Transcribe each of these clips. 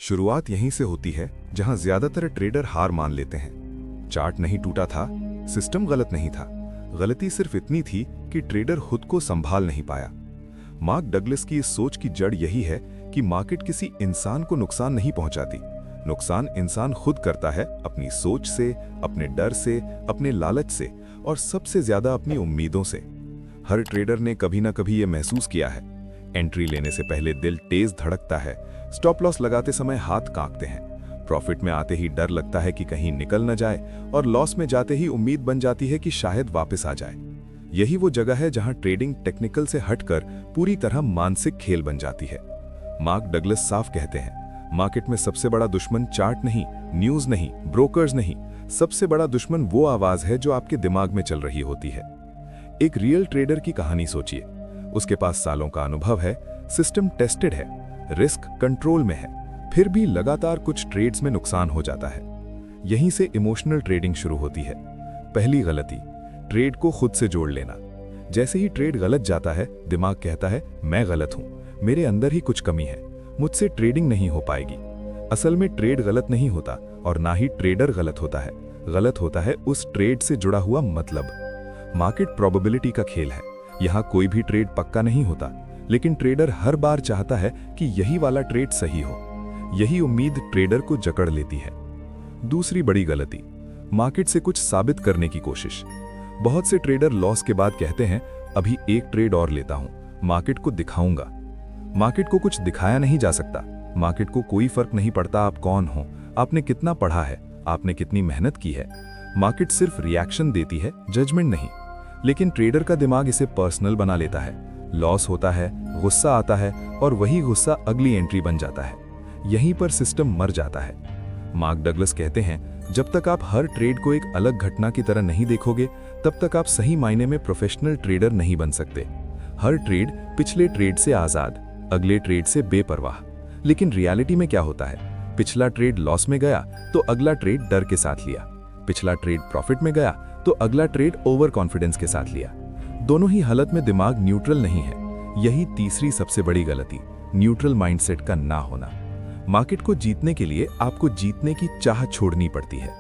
शुरुआत यहीं से होती है जहां ज्यादातर ट्रेडर हार मान लेते हैं। चार्ट नहीं टूटा था, सिस्टम गलत नहीं था, गलती सिर्फ इतनी थी कि ट्रेडर खुद को संभाल नहीं पाया। मार्क डगलस की इस सोच की जड़ यही है कि मार्केट किसी इंसान को नुकसान नहीं पहुंचाती, नुकसान इंसान खुद करता है अपनी सोच से, अपने डर से, अपने लालच से और सबसे ज्यादा अपनी उम्मीदों से। हर ट्रेडर ने कभी ना कभी ये महसूस किया है। एंट्री लेने से पहले दिल तेज धड़कता है, स्टॉप लॉस लगाते समय हाथ कांपते हैं, प्रॉफिट में आते ही डर लगता है कि कहीं निकल न जाए और लॉस में जाते ही उम्मीद बन जाती है कि शायद वापस आ जाए। यही वो जगह है जहां ट्रेडिंग टेक्निकल से हटकर पूरी तरह मानसिक खेल बन जाती है। मार्क डगलस साफ कहते हैं, मार्केट में सबसे बड़ा दुश्मन चार्ट नहीं, न्यूज नहीं, ब्रोकर्स नहीं, सबसे बड़ा दुश्मन वो आवाज है जो आपके दिमाग में चल रही होती है। एक रियल ट्रेडर की कहानी सोचिए। उसके पास सालों का अनुभव है, सिस्टम टेस्टेड है, रिस्क कंट्रोल में है, फिर भी लगातार कुछ ट्रेड्स में नुकसान हो जाता है। यहीं से इमोशनल ट्रेडिंग शुरू होती है। पहली गलती, ट्रेड को खुद से जोड़ लेना। जैसे ही ट्रेड गलत जाता है, दिमाग कहता है मैं गलत हूं, मेरे अंदर ही कुछ कमी है, मुझसे ट्रेडिंग नहीं हो पाएगी। असल में ट्रेड गलत नहीं होता और ना ही ट्रेडर गलत होता है, गलत होता है उस ट्रेड से जुड़ा हुआ मतलब। मार्केट प्रोबेबिलिटी का खेल है। यहां कोई भी ट्रेड पक्का नहीं होता, लेकिन ट्रेडर हर बार चाहता है कि यही वाला ट्रेड सही हो। यही उम्मीद ट्रेडर को जकड़ लेती है। दूसरी बड़ी गलती, मार्केट से कुछ साबित करने की कोशिश। बहुत से ट्रेडर लॉस के बाद कहते हैं अभी एक ट्रेड और लेता हूं, मार्केट को दिखाऊंगा। मार्केट को कुछ दिखाया नहीं जा सकता। मार्केट को कोई फर्क नहीं पड़ता आप कौन हो, आपने कितना पढ़ा है, आपने कितनी मेहनत की है। मार्केट सिर्फ रिएक्शन देती है, जजमेंट नहीं। लेकिन ट्रेडर का दिमाग इसे पर्सनल बना लेता है। लॉस होता है, गुस्सा आता है और वही गुस्सा अगली एंट्री बन जाता है। यहीं पर सिस्टम मर जाता है। मार्क डगलस कहते हैं, जब तक आप हर ट्रेड को एक अलग घटना की तरह नहीं देखोगे, तब तक आप सही मायने में प्रोफेशनल ट्रेडर नहीं बन सकते। हर ट्रेड पिछले ट्रेड से आजाद, अगले ट्रेड से बेपरवाह। लेकिन रियलिटी में क्या होता है? पिछला ट्रेड लॉस में गया तो अगला ट्रेड डर के साथ लिया, पिछला ट्रेड प्रॉफिट में गया तो अगला ट्रेड ओवर कॉन्फिडेंस के साथ लिया। दोनों ही हालत में दिमाग न्यूट्रल नहीं है। यही तीसरी सबसे बड़ी गलती, न्यूट्रल माइंडसेट का ना होना। मार्केट को जीतने के लिए आपको जीतने की चाह छोड़नी पड़ती है।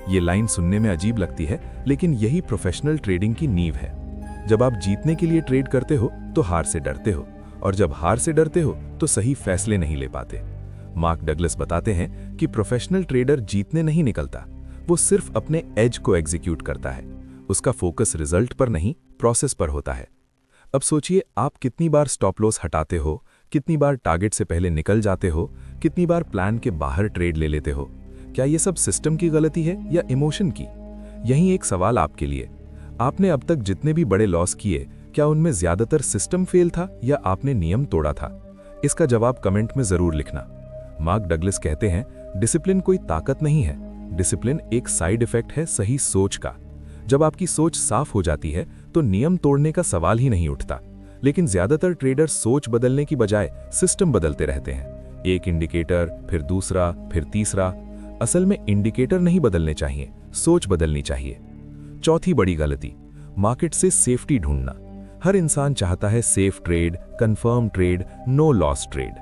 ये लाइन सुनने में अजीब लगती है, लेकिन यही प्रोफेशनल ट्रेडिंग की नींव है। जब आप जीतने के लिए ट्रेड करते हो तो हार से डरते हो, और जब हार से डरते हो तो सही फैसले नहीं ले पाते। मार्क डगलस बताते हैं कि प्रोफेशनल ट्रेडर जीतने नहीं निकलता, वो सिर्फ अपने एज को एग्जीक्यूट करता है। उसका फोकस रिजल्ट पर नहीं, प्रोसेस पर होता है। अब सोचिए, आप कितनी बार स्टॉप लॉस हटाते हो, कितनी बार टारगेट से पहले निकल जाते हो, कितनी बार प्लान के बाहर ट्रेड ले लेते हो। क्या ये सब सिस्टम की गलती है या इमोशन की? यही एक सवाल आपके लिए। आपने अब तक जितने भी बड़े लॉस किए, क्या उनमें ज्यादातर सिस्टम फेल था या आपने नियम तोड़ा था? इसका जवाब कमेंट में जरूर लिखना। मार्क डगलस कहते हैं, डिसिप्लिन कोई ताकत नहीं है, डिसिप्लिन एक साइड इफेक्ट है सही सोच का। जब आपकी सोच साफ हो जाती है तो नियम तोड़ने का सवाल ही नहीं उठता। लेकिन ज्यादातर ट्रेडर सोच बदलने की बजाय सिस्टम बदलते रहते हैं। एक इंडिकेटर, फिर दूसरा, फिर तीसरा। असल में इंडिकेटर नहीं बदलने चाहिए, सोच बदलनी चाहिए। चौथी बड़ी गलती, मार्केट से सेफ्टी ढूंढना। हर इंसान चाहता है safe trade, confirm trade, no loss trade.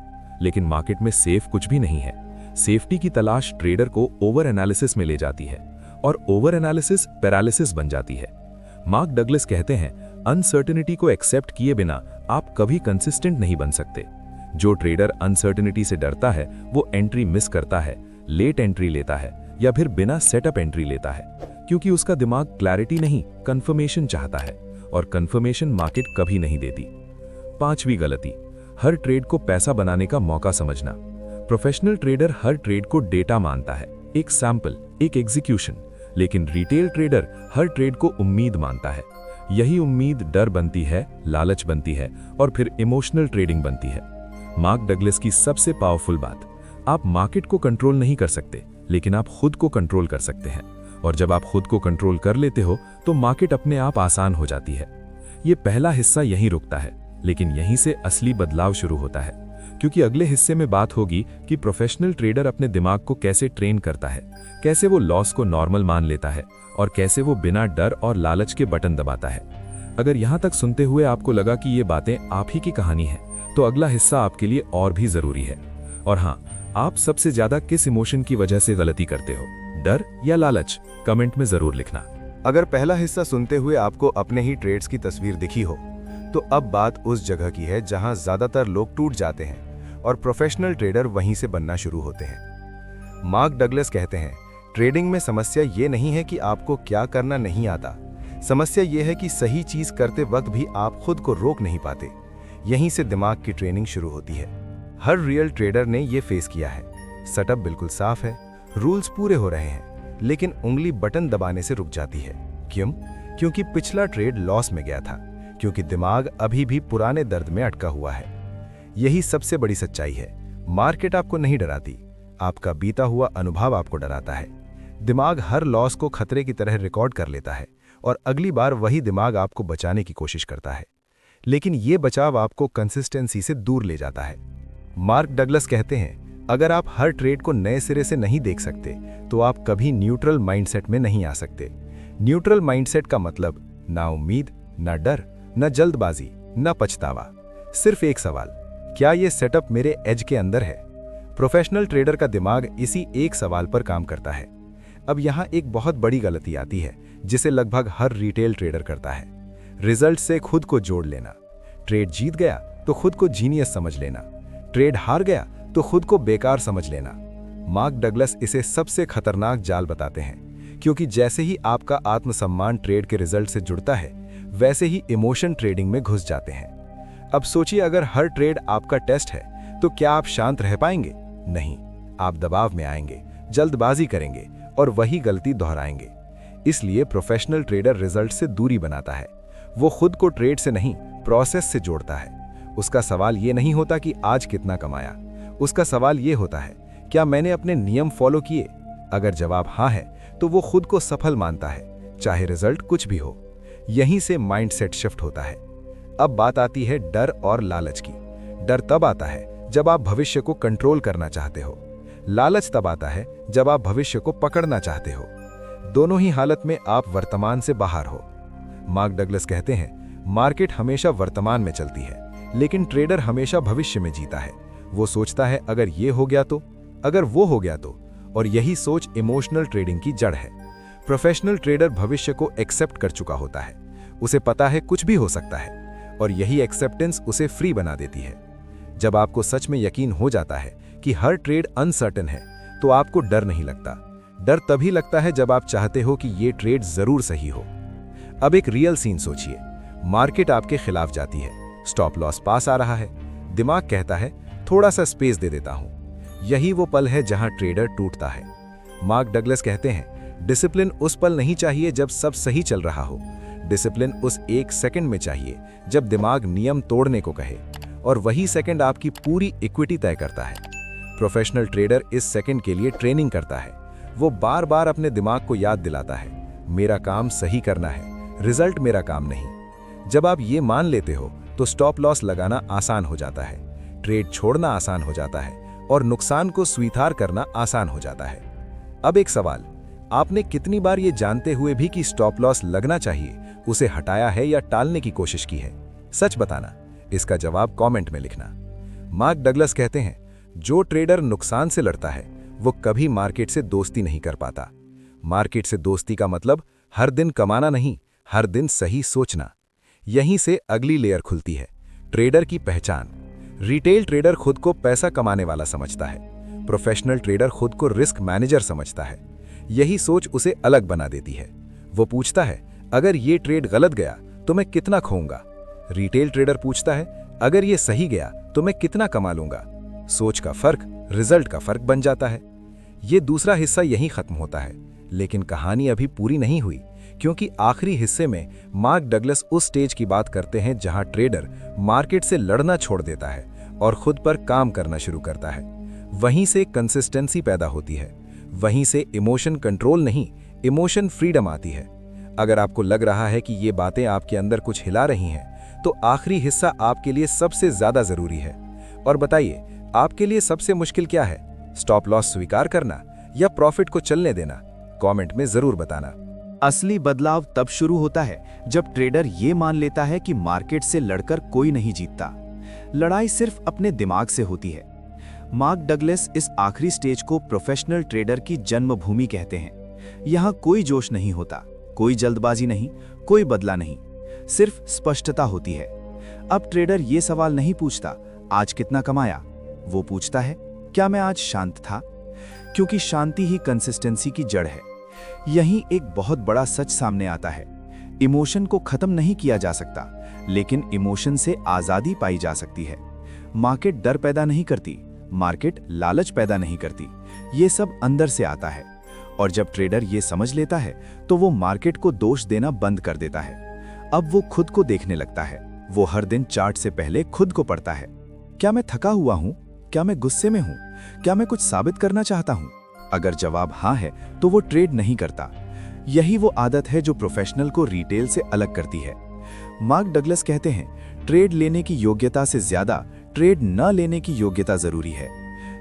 लेकिन मार्केट में सेफ कुछ भी नहीं है। सेफ्टी की तलाश ट्रेडर को ओवर एनालिसिस में ले जाती है, और ओवर एनालिसिस पैरालिसिस बन जाती है। मार्क डगलस कहते हैं, अनसर्टेनिटी को एक्सेप्ट किए बिना आप कभी कंसिस्टेंट नहीं बन सकते। जो ट्रेडर अनसर्टेनिटी से डरता है वो एंट्री मिस करता है, लेट एंट्री लेता है या फिर बिना सेटअप एंट्री लेता है, क्योंकि उसका दिमाग क्लैरिटी नहीं, कंफर्मेशन चाहता है, और कंफर्मेशन मार्केट कभी नहीं देती। पांचवी गलती, हर ट्रेड को पैसा बनाने का मौका समझना। प्रोफेशनल ट्रेडर हर ट्रेड को डेटा मानता है, एक सैंपल, एक एग्जीक्यूशन। लेकिन रिटेल ट्रेडर हर ट्रेड को उम्मीद मानता है। यही उम्मीद डर बनती है, लालच बनती है और फिर इमोशनल ट्रेडिंग बनती है। मार्क डगलस की सबसे पावरफुल बात, आप मार्केट को कंट्रोल नहीं कर सकते, लेकिन आप खुद को कंट्रोल कर सकते हैं। और जब आप खुद को कंट्रोल कर लेते हो तो मार्केट अपने आप आसान हो जाती है। ये पहला हिस्सा यहीं रुकता है, लेकिन यहीं से असली बदलाव शुरू होता है, क्योंकि अगले हिस्से में बात होगी कि प्रोफेशनल ट्रेडर अपने दिमाग को कैसे ट्रेन करता है, कैसे वो लॉस को नॉर्मल मान लेता है और कैसे वो बिना डर और लालच के बटन दबाता है। अगर यहां तक सुनते हुए आपको लगा कि ये बातें आप ही की कहानी है, तो अगला हिस्सा आपके लिए और भी जरूरी है। और हाँ, आप सबसे ज्यादा किस इमोशन की वजह से गलती करते हो, डर या लालच? कमेंट में जरूर लिखना। अगर पहला हिस्सा सुनते हुए आपको अपने ही ट्रेड्स की तस्वीर दिखी हो, तो अब बात उस जगह की है जहां ज्यादातर लोग टूट जाते हैं और प्रोफेशनल ट्रेडर वहीं से बनना शुरू होते हैं। मार्क डगलस कहते हैं, ट्रेडिंग में समस्या ये नहीं है कि आपको क्या करना नहीं आता, समस्या ये है कि सही चीज करते वक्त भी आप खुद को रोक नहीं पाते। यहीं से दिमाग की ट्रेनिंग शुरू होती है। हर रियल ट्रेडर ने ये फेस किया है। सेटअप बिल्कुल साफ है, रूल्स पूरे हो रहे हैं, लेकिन उंगली बटन दबाने से रुक जाती है। क्यों? क्योंकि पिछला ट्रेड लॉस में गया था, क्योंकि दिमाग अभी भी पुराने दर्द में अटका हुआ है। यही सबसे बड़ी सच्चाई है। मार्केट आपको नहीं डराती, आपका बीता हुआ अनुभव आपको डराता है। दिमाग हर लॉस को खतरे की तरह रिकॉर्ड कर लेता है और अगली बार वही दिमाग आपको बचाने की कोशिश करता है, लेकिन ये बचाव आपको कंसिस्टेंसी से दूर ले जाता है। मार्क डगलस कहते हैं, अगर आप हर ट्रेड को नए सिरे से नहीं देख सकते, तो आप कभी न्यूट्रल माइंडसेट में नहीं आ सकते। न्यूट्रल माइंडसेट का मतलब ना उम्मीद, ना डर, ना जल्दबाजी, ना पछतावा। सिर्फ एक सवाल, क्या यह सेटअप मेरे एज के अंदर है? प्रोफेशनल ट्रेडर का दिमाग इसी एक सवाल पर काम करता है। अब यहाँ एक बहुत बड़ी गलती आती है, जिसे लगभग हर रिटेल ट्रेडर करता है। रिजल्ट से खुद को जोड़ लेना। ट्रेड जीत गया तो खुद को जीनियस समझ लेना, ट्रेड हार गया तो खुद को बेकार समझ लेना। मार्क डगलस इसे सबसे खतरनाक जाल बताते हैं, क्योंकि जैसे ही आपका आत्मसम्मान ट्रेड के रिजल्ट से जुड़ता है, वैसे ही इमोशन ट्रेडिंग में घुस जाते हैं। अब सोचिए, अगर हर ट्रेड आपका टेस्ट है, तो क्या आप शांत रह पाएंगे? नहीं, आप दबाव में आएंगे, जल्दबाजी करेंगे और वही गलती दोहराएंगे। इसलिए प्रोफेशनल ट्रेडर रिजल्ट से दूरी बनाता है। वो खुद को ट्रेड से नहीं, प्रोसेस से जोड़ता है। उसका सवाल ये नहीं होता कि आज कितना कमाया, उसका सवाल ये होता है, क्या मैंने अपने नियम फॉलो किए? अगर जवाब हाँ है, तो वो खुद को सफल मानता है, चाहे रिजल्ट कुछ भी हो। यहीं से माइंडसेट शिफ्ट होता है। अब बात आती है डर और लालच की। डर तब आता है जब आप भविष्य को कंट्रोल करना चाहते हो। लालच तब आता है जब आप भविष्य को पकड़ना चाहते हो। दोनों ही हालत में आप वर्तमान से बाहर हो। मार्क डगलस कहते हैं, मार्केट हमेशा वर्तमान में चलती है, लेकिन ट्रेडर हमेशा भविष्य में जीता है। वो सोचता है, अगर ये हो गया तो, अगर वो हो गया तो, और यही सोच इमोशनल ट्रेडिंग की जड़ है। प्रोफेशनल ट्रेडर भविष्य को एक्सेप्ट कर चुका होता है। उसे पता है कुछ भी हो सकता है, और यही एक्सेप्टेंस उसे फ्री बना देती है। जब आपको सच में यकीन हो जाता है कि हर ट्रेड अनसर्टेन है, तो आपको डर नहीं लगता। डर तभी लगता है जब आप चाहते हो कि ये ट्रेड जरूर सही हो। अब एक रियल सीन सोचिए। मार्केट आपके खिलाफ जाती है, स्टॉप लॉस पास आ रहा है। दिमाग कहता है, थोड़ा सा स्पेस दे देता हूं। यही वो पल है जहां ट्रेडर टूटता है। मार्क डगलस कहते हैं, डिसिप्लिन उस पल नहीं चाहिए जब सब सही चल रहा हो। डिसिप्लिन उस एक सेकंड में चाहिए जब दिमाग नियम तोड़ने को कहे, और वही सेकंड आपकी पूरी इक्विटी तय करता है। प्रोफेशनल ट्रेडर इस सेकंड के लिए ट्रेनिंग करता है। वो बार बार अपने दिमाग को याद दिलाता है, मेरा काम सही करना है, रिजल्ट मेरा काम नहीं। जब आप ये मान लेते हो, तो स्टॉप लॉस लगाना आसान हो जाता है, ट्रेड छोड़ना आसान हो जाता है, और नुकसान को स्वीकार करना आसान हो जाता है। अब एक सवाल, आपने कितनी बार ये जानते हुए भी कि स्टॉप लॉस लगना चाहिए, उसे हटाया है या टालने की कोशिश की है? सच बताना। इसका जवाब कमेंट में लिखना। मार्क डगलस कहते हैं, जो ट्रेडर नुकसान से लड़ता है, वो कभी मार्केट से दोस्ती नहीं कर पाता। मार्केट से दोस्ती का मतलब हर दिन कमाना नहीं, हर दिन सही सोचना। यहीं से अगली लेयर खुलती है, ट्रेडर की पहचान। रिटेल ट्रेडर खुद को पैसा कमाने वाला समझता है, प्रोफेशनल ट्रेडर खुद को रिस्क मैनेजर समझता है। यही सोच उसे अलग बना देती है। वो पूछता है, अगर ये ट्रेड गलत गया तो मैं कितना खोऊंगा? रिटेल ट्रेडर पूछता है, अगर ये सही गया तो मैं कितना कमा लूंगा? सोच का फर्क रिजल्ट का फर्क बन जाता है। ये दूसरा हिस्सा यहीं खत्म होता है, लेकिन कहानी अभी पूरी नहीं हुई, क्योंकि आखिरी हिस्से में मार्क डगलस उस स्टेज की बात करते हैं जहां ट्रेडर मार्केट से लड़ना छोड़ देता है और खुद पर काम करना शुरू करता है। वहीं से कंसिस्टेंसी पैदा होती है, वहीं से इमोशन कंट्रोल नहीं, इमोशन फ्रीडम आती है। अगर आपको लग रहा है कि ये बातें आपके अंदर कुछ हिला रही हैं, तो आखिरी हिस्सा आपके लिए सबसे ज्यादा जरूरी है। और बताइए, आपके लिए सबसे मुश्किल क्या है? स्टॉप लॉस स्वीकार करना या प्रॉफिट को चलने देना? कमेंट में जरूर बताना। असली बदलाव तब शुरू होता है जब ट्रेडर ये मान लेता है कि मार्केट से लड़कर कोई नहीं जीतता। लड़ाई सिर्फ अपने दिमाग से होती है। मार्क डगलस इस आखिरी स्टेज को प्रोफेशनल ट्रेडर की जन्मभूमि कहते हैं। यहाँ कोई जोश नहीं होता, कोई जल्दबाजी नहीं, कोई बदला नहीं, सिर्फ स्पष्टता होती है। अब ट्रेडर ये सवाल नहीं पूछता आज कितना कमाया, वो पूछता है क्या मैं आज शांत था, क्योंकि शांति ही कंसिस्टेंसी की जड़ है। यहीं एक बहुत बड़ा सच सामने आता है, इमोशन को खत्म नहीं किया जा सकता, लेकिन इमोशन से आजादी पाई जा सकती है। मार्केट डर पैदा नहीं करती, मार्केट लालच पैदा नहीं करती, ये सब अंदर से आता है। और जब ट्रेडर ये समझ लेता है तो वो मार्केट को दोष देना बंद कर देता है। अब वो खुद को देखने लगता है। वो हर दिन चार्ट से पहले खुद को पढ़ता है। क्या मैं थका हुआ हूं? क्या मैं गुस्से में हूं? क्या मैं कुछ साबित करना चाहता हूं? अगर जवाब हाँ है तो वो ट्रेड नहीं करता। यही वो आदत है जो प्रोफेशनल को रिटेल से अलग करती है। मार्क डगलस कहते हैं, ट्रेड लेने की योग्यता से ज्यादा ट्रेड न लेने की योग्यता जरूरी है।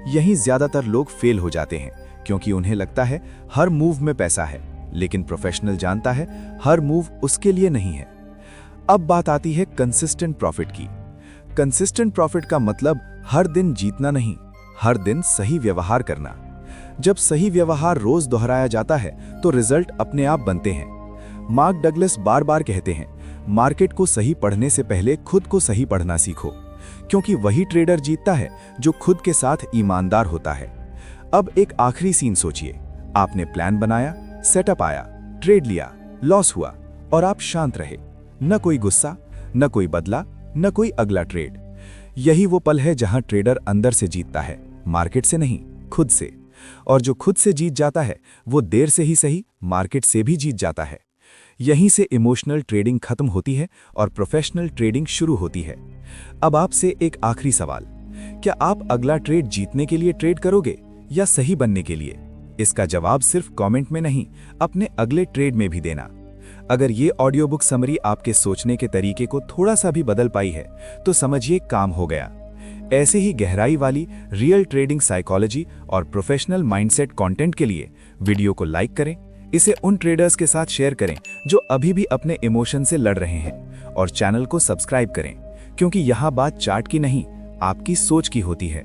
यहीं ज्यादातर लोग फेल हो जाते हैं, क्योंकि उन्हें लगता है हर मूव में पैसा है, लेकिन प्रोफेशनल जानता है हर मूव उसके लिए नहीं है। अब बात आती है कंसिस्टेंट प्रॉफिट की। कंसिस्टेंट प्रॉफिट का मतलब हर दिन जीतना नहीं, हर दिन सही व्यवहार करना। जब सही व्यवहार रोज दोहराया जाता है तो रिजल्ट अपने आप बनते हैं। मार्क डगलस बार बार कहते हैं, मार्केट को सही पढ़ने से पहले खुद को सही पढ़ना सीखो, क्योंकि वही ट्रेडर जीतता है जो खुद के साथ ईमानदार होता है। अब एक आखिरी सीन सोचिए, आपने प्लान बनाया, सेटअप आया, ट्रेड लिया, लॉस हुआ और आप शांत रहे। न कोई गुस्सा, न कोई बदला, न कोई अगला ट्रेड। यही वो पल है जहां ट्रेडर अंदर से जीतता है, मार्केट से नहीं, खुद से। और जो खुद से जीत जाता है वो देर से ही सही मार्केट से भी जीत जाता है। यहीं से इमोशनल ट्रेडिंग खत्म होती है और प्रोफेशनल ट्रेडिंग शुरू होती है। अब आपसे एक आखिरी सवाल, क्या आप अगला ट्रेड जीतने के लिए ट्रेड करोगे या सही बनने के लिए? इसका जवाब सिर्फ कमेंट में नहीं, अपने अगले ट्रेड में भी देना। अगर ये ऑडियो बुक समरी आपके सोचने के तरीके को थोड़ा सा भी बदल पाई है तो समझिए काम हो गया। ऐसे ही गहराई वाली रियल ट्रेडिंग साइकोलॉजी और प्रोफेशनल माइंडसेट कंटेंट के लिए वीडियो को लाइक करें, इसे उन ट्रेडर्स के साथ शेयर करें जो अभी भी अपने इमोशन से लड़ रहे हैं, और चैनल को सब्सक्राइब करें, क्योंकि यहाँ बात चार्ट की नहीं, आपकी सोच की होती है।